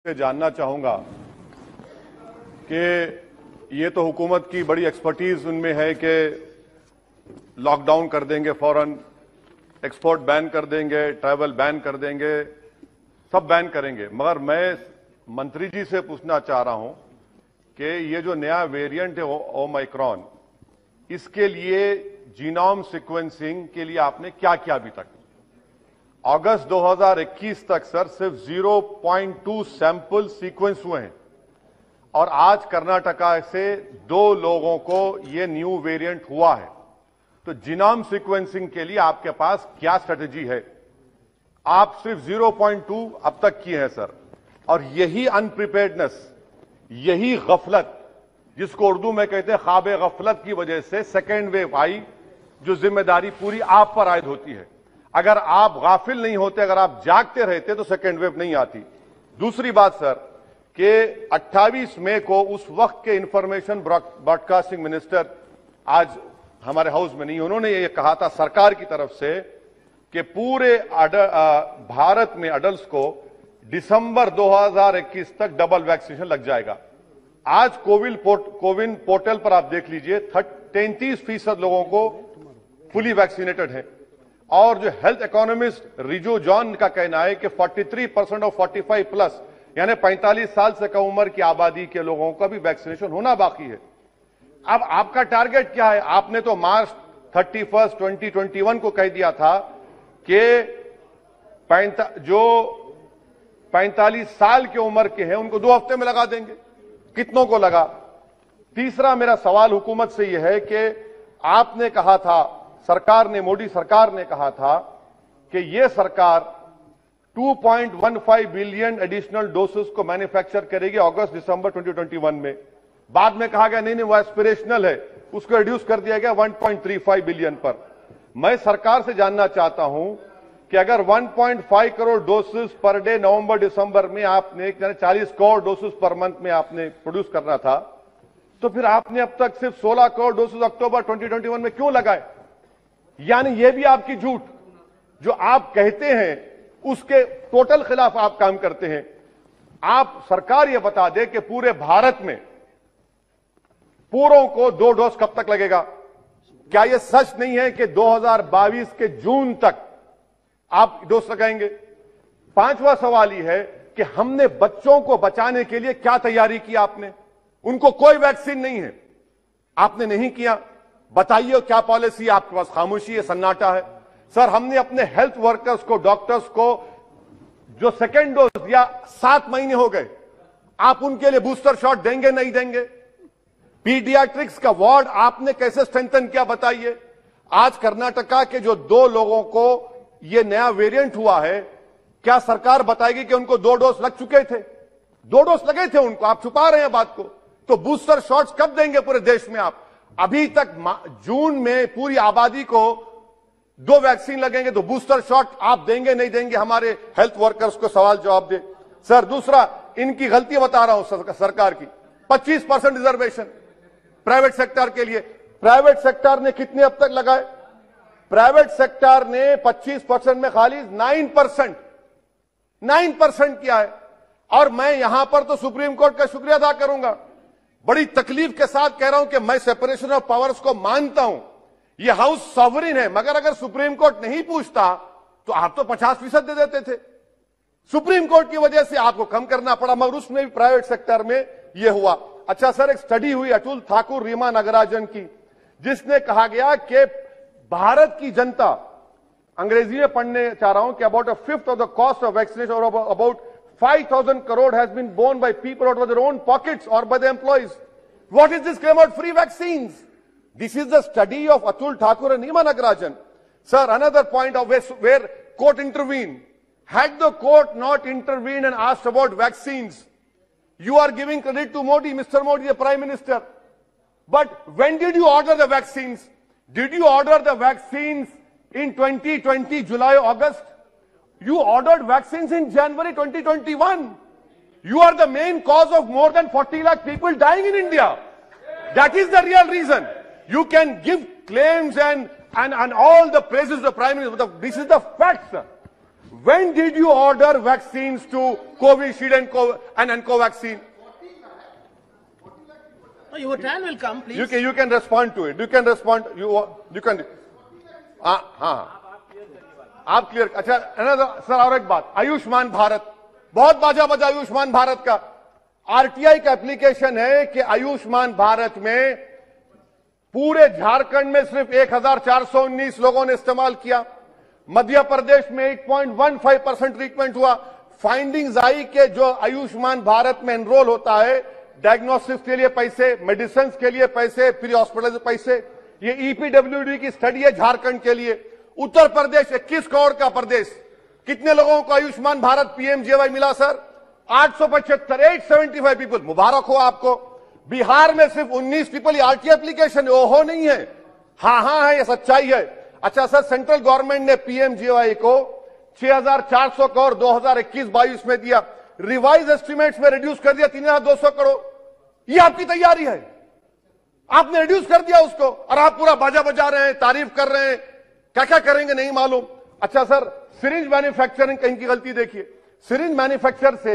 से जानना चाहूंगा कि ये तो हुकूमत की बड़ी एक्सपर्टीज उनमें है कि लॉकडाउन कर देंगे फौरन, एक्सपोर्ट बैन कर देंगे, ट्रैवल बैन कर देंगे, सब बैन करेंगे। मगर मैं मंत्री जी से पूछना चाह रहा हूं कि ये जो नया वेरिएंट है ओमाइक्रॉन, इसके लिए जीनोम सीक्वेंसिंग के लिए आपने क्या किया अभी तक? अगस्त 2021 तक सर सिर्फ 0.2 सैंपल सीक्वेंस हुए हैं और आज कर्नाटका से 2 लोगों को ये न्यू वेरिएंट हुआ है। तो जीनोम सीक्वेंसिंग के लिए आपके पास क्या स्ट्रेटेजी है? आप सिर्फ 0.2 अब तक किए हैं सर, और यही अनप्रिपेयर्डनेस, यही गफलत, जिसको उर्दू में कहते हैं ख्वाब गफलत की वजह से सेकेंड वेव आई, जो जिम्मेदारी पूरी आप पर आयद होती है। अगर आप गाफिल नहीं होते, अगर आप जागते रहते तो सेकेंड वेव नहीं आती। दूसरी बात सर कि 28 मई को उस वक्त के इंफॉर्मेशन ब्रॉडकास्टिंग मिनिस्टर आज हमारे हाउस में नहीं, उन्होंने ये कहा था सरकार की तरफ से कि पूरे भारत में अडल्ट को दिसंबर 2021 तक डबल वैक्सीनेशन लग जाएगा। आज कोविन पोर्टल पर आप देख लीजिए 33% लोगों को फुली वैक्सीनेटेड है, और जो हेल्थ इकोनॉमिस्ट रिजू जॉन का कहना है कि 43% और 45 प्लस यानी 45 साल से कम उम्र की आबादी के लोगों का भी वैक्सीनेशन होना बाकी है। अब आपका टारगेट क्या है? आपने तो मार्च 31, 2021 को कह दिया था कि जो 45 साल की उम्र के हैं उनको 2 हफ्ते में लगा देंगे। कितनों को लगा? तीसरा मेरा सवाल हुकूमत से यह है कि आपने कहा था, सरकार ने, मोदी सरकार ने कहा था कि यह सरकार 2.15 बिलियन एडिशनल डोसेस को मैन्युफैक्चर करेगी अगस्त दिसंबर 2021 में। बाद में कहा गया नहीं वो एस्पिरेशनल है, उसको रिड्यूस कर दिया गया 1.35 बिलियन पर। मैं सरकार से जानना चाहता हूं कि अगर 1.5 करोड़ डोसेस पर डे नवंबर दिसंबर में आपने 40 करोड़ डोसेस पर मंथ में आपने प्रोड्यूस करना था, तो फिर आपने अब तक सिर्फ 16 करोड़ डोसेस अक्टूबर 2021 में क्यों लगाए? यानी यह भी आपकी झूठ, जो आप कहते हैं उसके टोटल खिलाफ आप काम करते हैं। आप सरकार यह बता दे कि पूरे भारत में पूरों को 2 डोज कब तक लगेगा? क्या यह सच नहीं है कि 2022 के जून तक आप डोज लगाएंगे? 5वां सवाल यह है कि हमने बच्चों को बचाने के लिए क्या तैयारी की आपने? उनको कोई वैक्सीन नहीं है, आपने नहीं किया। बताइए क्या पॉलिसी? आपके पास खामोशी है, सन्नाटा है। सर, हमने अपने हेल्थ वर्कर्स को, डॉक्टर्स को जो सेकेंड डोज दिया 7 महीने हो गए, आप उनके लिए बूस्टर शॉट देंगे नहीं देंगे? पीडियाट्रिक्स का वार्ड आपने कैसे स्ट्रेंथन किया बताइए? आज कर्नाटका के जो 2 लोगों को ये नया वेरिएंट हुआ है, क्या सरकार बताएगी कि उनको 2 डोज लग चुके थे? 2 डोज लगे थे उनको, आप छुपा रहे हैं बात को। तो बूस्टर शॉट्स कब देंगे पूरे देश में आप? अभी तक जून में पूरी आबादी को 2 वैक्सीन लगेंगे, तो बूस्टर शॉट आप देंगे नहीं देंगे? हमारे हेल्थ वर्कर्स को सवाल जवाब दे। सर, दूसरा इनकी गलती बता रहा हूं सरकार की, 25% रिजर्वेशन प्राइवेट सेक्टर के लिए। प्राइवेट सेक्टर ने कितने अब तक लगाए? प्राइवेट सेक्टर ने 25% में खाली 9% किया है। और मैं यहां पर तो सुप्रीम कोर्ट का शुक्रिया अदा करूंगा, बड़ी तकलीफ के साथ कह रहा हूं कि मैं सेपरेशन ऑफ पावर्स को मानता हूं, यह हाउस सॉवरिन है, मगर अगर सुप्रीम कोर्ट नहीं पूछता तो आप तो 50% दे देते थे। सुप्रीम कोर्ट की वजह से आपको कम करना पड़ा, मगर उसमें भी प्राइवेट सेक्टर में यह हुआ। अच्छा सर, एक स्टडी हुई अतुल ठाकुर, रीमा नागराजन की, जिसने कहा गया कि भारत की जनता, अंग्रेजी में पढ़ने चाह रहा हूं, कि about a fifth of the cost of vaccination और about 5,000 crore has been borne by people out of their own pockets or by the employees. What is this claim about free vaccines? This is the study of Atul Thakur and Nima Nagarajan. Sir, another point of where court intervened. Had the court not intervened and asked about vaccines, you are giving credit to Modi, Mr. Modi, the Prime Minister. But when did you order the vaccines? Did you order the vaccines in 2020, July, August? You ordered vaccines in January 2021. You are the main cause of more than 40 lakh people dying in India. That is the real reason. You can give claims and all the praises of the Prime Minister, but this is the fact, sir. When did you order vaccines to Covishield and Covaxin? Your turn will come, please. You can respond to it. You can respond. You can. हाँ आप clear. अच्छा sir और एक बात, आयुष्मान भारत बहुत बाजा बजा आयुष्मान भारत का. आरटीआई का एप्लीकेशन है कि आयुष्मान भारत में पूरे झारखंड में सिर्फ 1419 लोगों ने इस्तेमाल किया. मध्य प्रदेश में 8.15% ट्रीटमेंट हुआ. फाइंडिंग्स आई कि जो आयुष्मान भारत में एनरोल होता है, डायग्नोस्टिक्स के लिए पैसे, मेडिसिन के लिए पैसे, प्री हॉस्पिटल पैसे, ये ईपीडब्ल्यूडी की स्टडी है झारखंड के लिए. उत्तर प्रदेश 21 करोड़ का प्रदेश, कितने लोगों को आयुष्मान भारत पीएमजेवाई मिला सर? 875 पीपल. मुबारक हो आपको. बिहार में सिर्फ 19 पीपल. आरटीआई एप्लीकेशन ओहो नहीं है, हाँ है, ये सच्चाई है. अच्छा सर, सेंट्रल गवर्नमेंट ने पीएमजेवाई को 6400 करोड़ 2021-22 में दिया. रिवाइज एस्टिमेट्स में रिड्यूस कर दिया 3200 करोड़. ये आपकी तैयारी है, आपने रिड्यूस कर दिया उसको, और आप पूरा बाजा बजा रहे हैं, तारीफ कर रहे हैं. क्या क्या करेंगे नहीं मालूम. अच्छा सर, सिरिंज मैन्युफैक्चरिंग कहीं की गलती देखिए. सिरिंज मैन्युफैक्चर से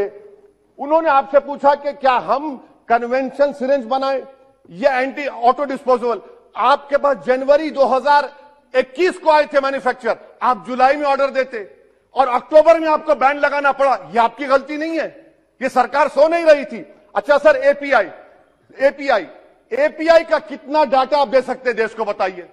उन्होंने आपसे पूछा कि क्या हम कन्वेंशन सिरिंज बनाए या एंटी ऑटो डिस्पोजेबल. आपके पास जनवरी 2021 को आए थे मैन्युफैक्चर, आप जुलाई में ऑर्डर देते और अक्टूबर में आपको बैन लगाना पड़ा. यह आपकी गलती नहीं है, ये सरकार सो नहीं रही थी. अच्छा सर, एपीआई का कितना डाटा आप दे सकते देश को बताइए?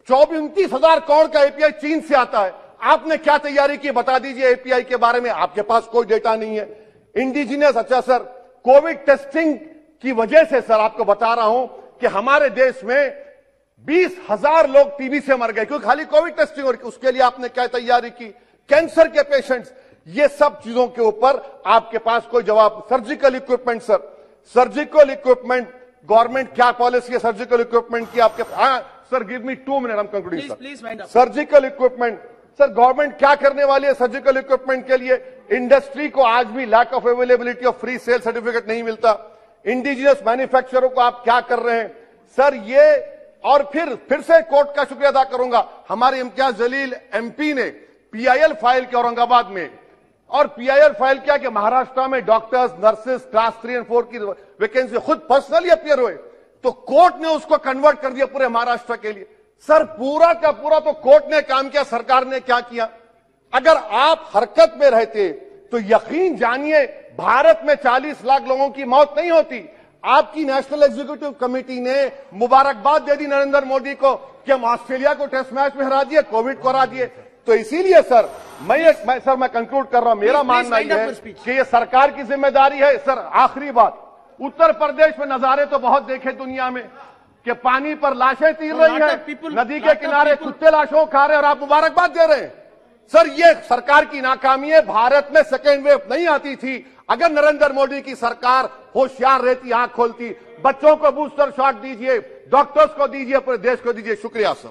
29,000 करोड़ का एपीआई चीन से आता है. आपने क्या तैयारी की बता दीजिए एपीआई के बारे में. आपके पास कोई डेटा नहीं है. इंडिजिनियस. अच्छा सर, कोविड टेस्टिंग की वजह से सर आपको बता रहा हूं कि हमारे देश में 20,000 लोग टीबी से मर गए क्योंकि खाली कोविड टेस्टिंग. और उसके लिए आपने क्या तैयारी की? कैंसर के पेशेंट्स, ये सब चीजों के ऊपर आपके पास कोई जवाब. Surgical equipment sir, surgical equipment government क्या पॉलिसी है सर्जिकल इक्विपमेंट की आपके? हाँ सर, गिव मी 2 मिनट, हम concluding sir. Surgical equipment sir, government क्या करने वाली है सर्जिकल इक्विपमेंट के लिए? इंडस्ट्री को आज भी lack of availability of free sale certificate नहीं मिलता. इंडिजिनियस मैन्युफैक्चररों को आप क्या कर रहे हैं सर? ये और फिर से कोर्ट का शुक्रिया अदा करूंगा. हमारे इम्तियाज जलील एमपी ने पीआईएल फाइल के औरंगाबाद में, और पीआईएल फाइल क्या कि महाराष्ट्र में डॉक्टर्स, नर्सेस क्लास 3 और 4 की वैकेंसी खुद पर्सनली अपियर हुए, तो कोर्ट ने उसको कन्वर्ट कर दिया पूरे महाराष्ट्र के लिए. सर पूरा का पूरा तो कोर्ट ने काम किया, सरकार ने क्या किया? अगर आप हरकत में रहते तो यकीन जानिए भारत में 40 लाख लोगों की मौत नहीं होती. आपकी नेशनल एग्जीक्यूटिव कमेटी ने मुबारकबाद दे दी नरेंद्र मोदी को कि हम ऑस्ट्रेलिया को टेस्ट मैच में हरा दिए, कोविड को हरा दिए. तो इसीलिए सर मैं कंक्लूड कर रहा हूं. मेरा मानना यह है कि ये सरकार की जिम्मेदारी है. सर आखिरी बात, उत्तर प्रदेश में नजारे तो बहुत देखे दुनिया में कि पानी पर लाशें तीर रही हैं, नदी के किनारे कुत्ते लाशों खा रहे हैं, और आप मुबारकबाद दे रहे हैं. सर ये सरकार की नाकामी है. भारत में सेकेंड वेव नहीं आती थी. अगर नरेंद्र मोदी की सरकार होशियार रहती, आंख खोलती, बच्चों को बूस्टर शॉट दीजिए, डॉक्टर्स को दीजिए, पूरे देश को दीजिए. शुक्रिया सर.